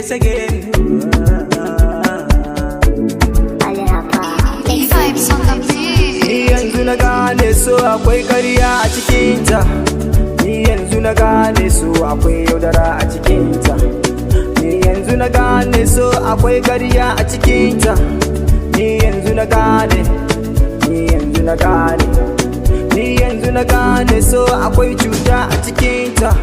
once again. Ni yanzu na gane so akwai ƙarya a cikinta. Ni yanzu na gane so akwai yaudara a cikinta. Ni yanzu na gane so akwai ƙarya a cikinta. Ni yanzu na gane, ni yanzu na gane. Ni yanzu na gane so akwai cuta a cikinta.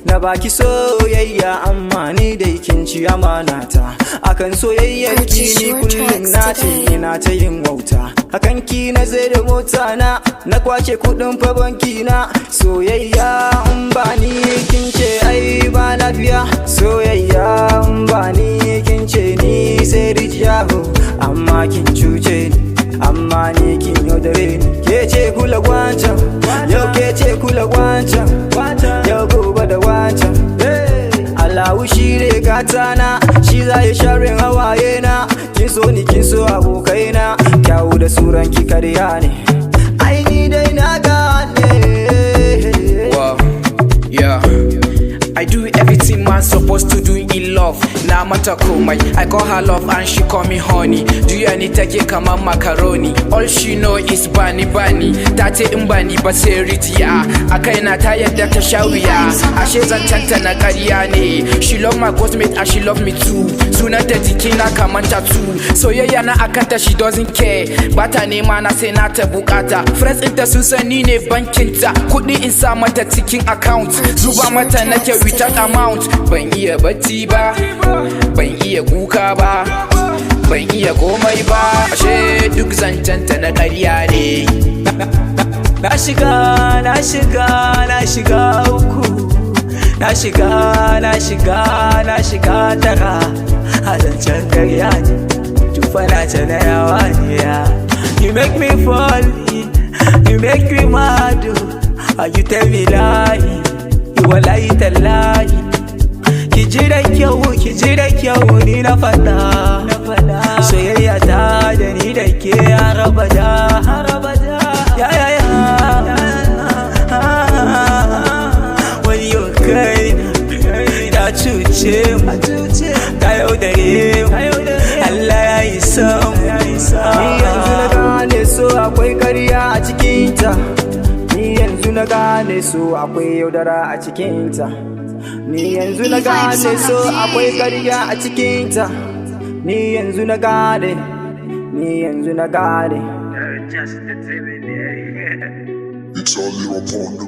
Na baki soyayya amma ni dai kin ci amanata. Akan soyayyar ki ni kullum na ce ina ta yin wauta. Hakan ki na zai da mota na kwace kudin fa banki na. Soyayya in ba ni kin ce ai ba lafiya. Soyayya in ba ni kin ce ni sai rijiya. Amma kin cuce ni, amma ni kin yaudare ni. Ke ce kula wancan, yau ke ce kula wancan, yau gobe da wancan. Allahu shi ne gatana, shi za ya share hawaye na. Kin so ni kin so abokaina, kyawu da suran ki karya ne. Ai ni dai na gane. Wow, yeah. I do everything man supposed to do in love. Na mata komai, I call her love and she call me honey. Do you any take kaman macaroni? All she know is bani bani. Ta ce in bani ba sai rijiya. Akai na ta yadda ta sha wuya. Ashe zancanta na ƙarya ne. She love my cosmate and she love me too. Sunanta jikina kaman tattoo. Soyayya na akanta she doesn't care. Bata nema na sai na ta bukata. Friends ɗinta sun sani ne bankinta. Kuɗi in sa mata cikin account. Zuba mata nake without amount. Ban iya bacci ba, ban iya kuka ba, ban iya komai ba. Ashe duk zancenta na ƙarya ne. Na shiga uku. Na shiga tara. A zancen ƙarya ne, tufana ta na yawa ne. You make me fall in, you make me mad. You tell me lie, you wallahi tallahi. Ki ji da kyau ni na fada. Soyayya ta da ni da ke har abada. Ya ya ya. Wani yau kai ta cuce mu, ta yaudare mu. Allah ya yi samu. Ni yanzu na gane so akwai ƙarya a cikinta. Ni yanzu na gane so akwai yaudara a cikinta. Ni yanzu na gane so akwai ƙarya a cikinta. Ni yanzu na gane, ni yanzu na gane. It's all you upon the